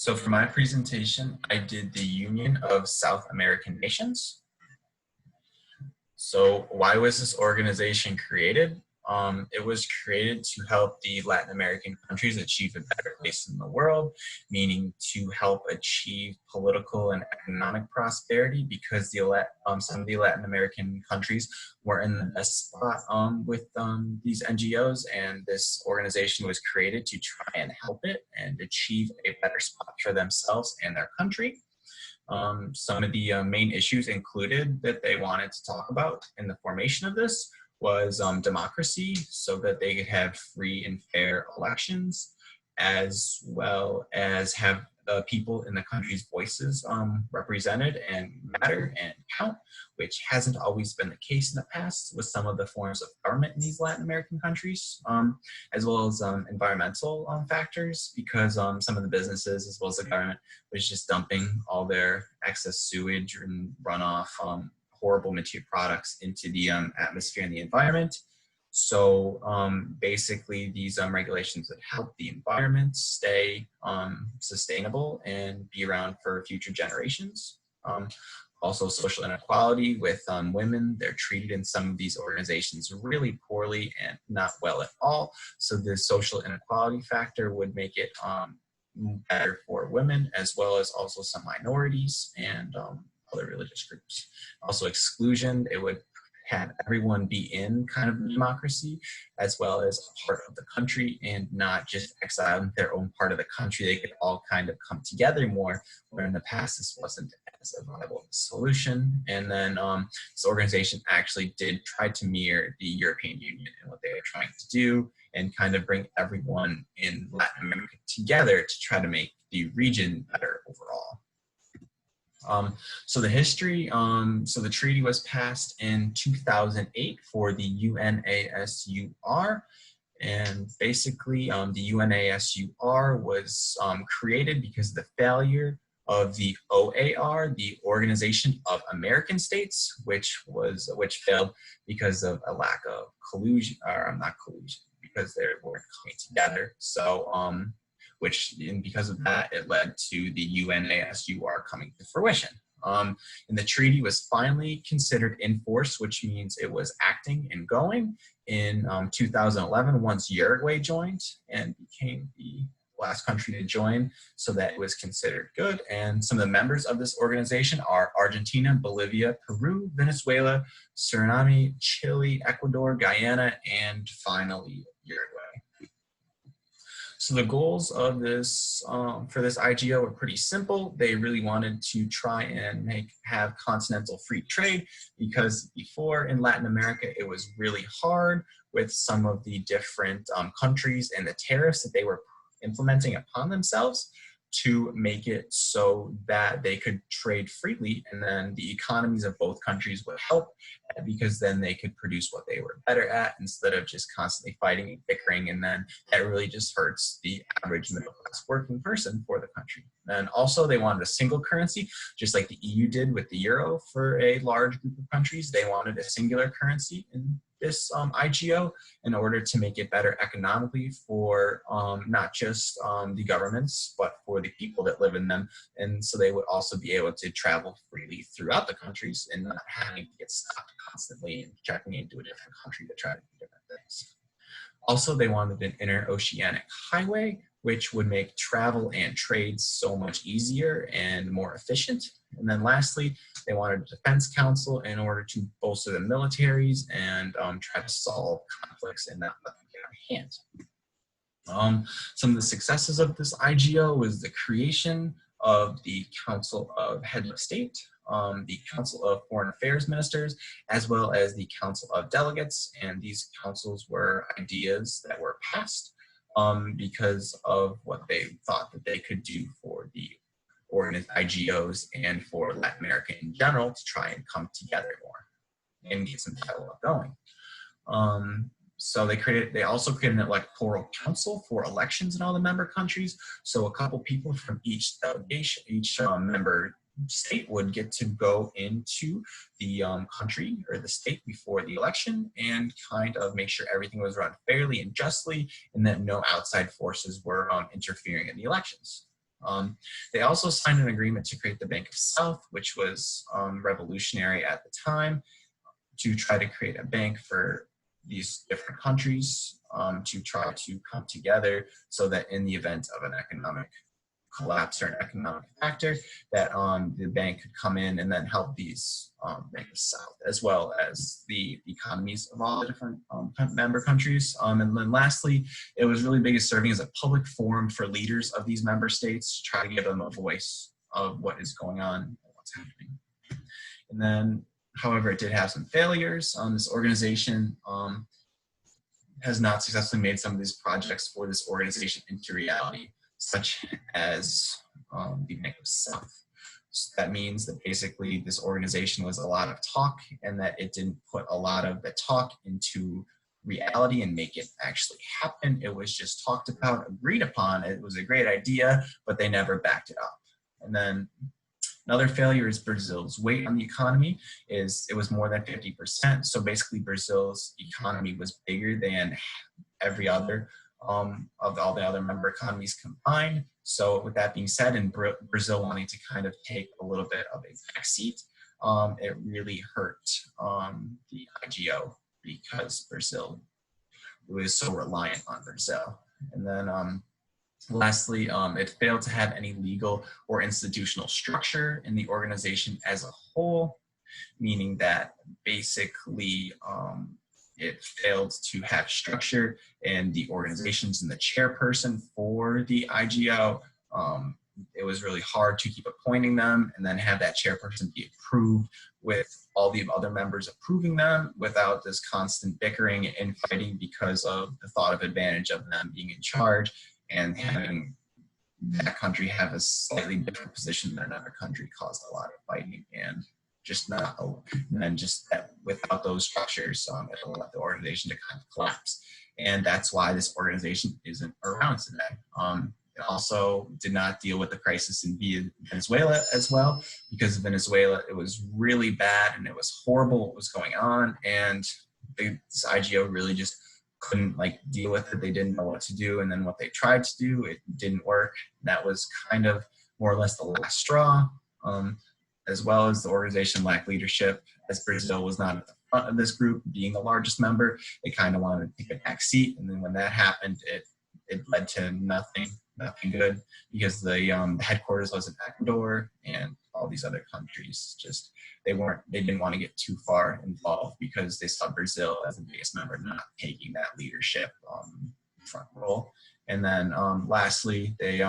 So for my presentation, I did the Union of South American Nations. So why was this organization created? It was created to help the Latin American countries achieve a better place in the world, meaning to help achieve political and economic prosperity, because some of the Latin American countries were in the best spot with these NGOs, and this organization was created to try and help it and achieve a better spot for themselves and their country. Some of the main issues included that they wanted to talk about in the formation of this was democracy, so that they could have free and fair elections, as well as have people in the country's voices represented and matter and count, which hasn't always been the case in the past with some of the forms of government in these Latin American countries, as well as environmental factors, because some of the businesses as well as the government was just dumping all their excess sewage and runoff, horrible material products into the atmosphere and the environment. So basically these regulations would help the environment stay sustainable and be around for future generations. Also social inequality with women. They're treated in some of these organizations really poorly and not well at all. So the social inequality factor would make it better for women, as well as also some minorities and other religious groups. Also exclusion, it would have everyone be in kind of democracy as well as a part of the country, and not just exiled in their own part of the country. They could all kind of come together more, where in the past this wasn't as a viable solution. And then this organization actually did try to mirror the European Union and what they were trying to do, and kind of bring everyone in Latin America together to try to make the region better overall. So the history, so the treaty was passed in 2008 for the UNASUR, and basically the UNASUR was created because of the failure of the OAR, the Organization of American States, which failed because of a lack of collusion, or not collusion, because they weren't coming together. So and because of that, it led to the UNASUR coming to fruition. And the treaty was finally considered in force, which means it was acting and going in 2011, once Uruguay joined and became the last country to join, so that it was considered good. And some of the members of this organization are Argentina, Bolivia, Peru, Venezuela, Suriname, Chile, Ecuador, Guyana, and finally Uruguay. So the goals of this, for this IGO were pretty simple. They really wanted to try and have continental free trade, because before in Latin America, it was really hard with some of the different countries and the tariffs that they were implementing upon themselves to make it so that they could trade freely, and then the economies of both countries would help, because then they could produce what they were better at instead of just constantly fighting and bickering, and then that really just hurts the average middle class working person for the country. And also they wanted a single currency, just like the EU did with the euro for a large group of countries. They wanted a singular currency in this IGO in order to make it better economically for not just the governments, but for the people that live in them. And so they would also be able to travel freely throughout the countries and not having to get stopped constantly and checking into a different country to try to do different things. Also, they wanted an interoceanic highway, which would make travel and trade so much easier and more efficient. And then lastly, they wanted a defense council in order to bolster the militaries and try to solve conflicts and not let them get out of hand. Some of the successes of this IGO was the creation of the Council of Heads of State, the Council of Foreign Affairs Ministers, as well as the Council of Delegates. And these councils were ideas that were passed because of what they thought that they could do for the IGOs and for Latin America in general, to try and come together more and get some dialogue going. So they also created an electoral council for elections in all the member countries. So a couple people from each delegation, each member state would get to go into the country or the state before the election and kind of make sure everything was run fairly and justly, and that no outside forces were interfering in the elections. They also signed an agreement to create the Bank of South, which was revolutionary at the time, to try to create a bank for these different countries to try to come together so that in the event of an economic collapse or an economic factor, that the bank could come in and then help these Bank of South, as well as the economies of all the different member countries. And then lastly, it was really big as serving as a public forum for leaders of these member states to try to give them a voice of what is going on and what's happening. And then, however, it did have some failures. This organization has not successfully made some of these projects for this organization into reality, such as the Bank of South. So that means that basically this organization was a lot of talk, and that it didn't put a lot of the talk into reality and make it actually happen. It was just talked about, agreed upon. It was a great idea, but they never backed it up. And then another failure is Brazil's weight on the economy. It was more than 50%. So basically Brazil's economy was bigger than every other of all the other member economies combined. So with that being said, and Brazil wanting to kind of take a little bit of a backseat, it really hurt the IGO, because Brazil was so reliant on Brazil. And then lastly, it failed to have any legal or institutional structure in the organization as a whole, meaning that basically it failed to have structure in the organizations and the chairperson for the IGO. It was really hard to keep appointing them and then have that chairperson be approved with all the other members approving them without this constant bickering and infighting because of the thought of advantage of them being in charge and having that country have a slightly different position than another country caused a lot of fighting and just not, and then just that without those structures, it allowed the organization to kind of collapse. And that's why this organization isn't around today. It also did not deal with the crisis in Venezuela as well, because in Venezuela, it was really bad and it was horrible what was going on. And this IGO really just couldn't deal with it. They didn't know what to do. And then what they tried to do, it didn't work. That was kind of more or less the last straw. As well as the organization lacked leadership, as Brazil was not at the front of this group, being the largest member. They kind of wanted to take a back seat. And then when that happened, it led to nothing good, because the headquarters was in Ecuador, and all these other countries just, they didn't want to get too far involved because they saw Brazil as the biggest member not taking that leadership front role. And then lastly, they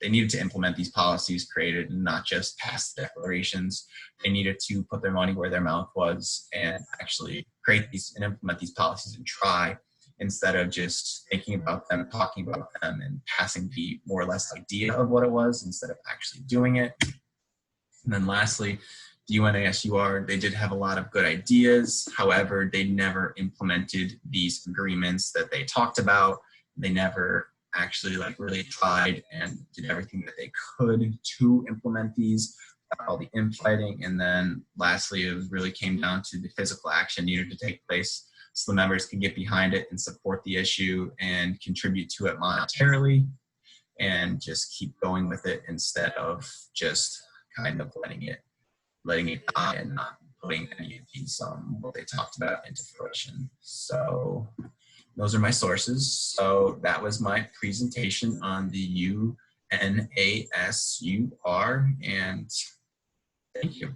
needed to implement these policies created and not just pass declarations. They needed to put their money where their mouth was and actually create these and implement these policies and try, instead of just thinking about them, talking about them, and passing the more or less idea of what it was instead of actually doing it. And then lastly, the UNASUR, they did have a lot of good ideas. However, they never implemented these agreements that they talked about. They never actually really tried and did everything that they could to implement these, all the infighting. And then lastly, it really came down to the physical action needed to take place so the members can get behind it and support the issue and contribute to it monetarily and just keep going with it instead of just kind of letting it die and not putting any of these what they talked about into fruition. So those are my sources. So that was my presentation on the UNASUR, and thank you.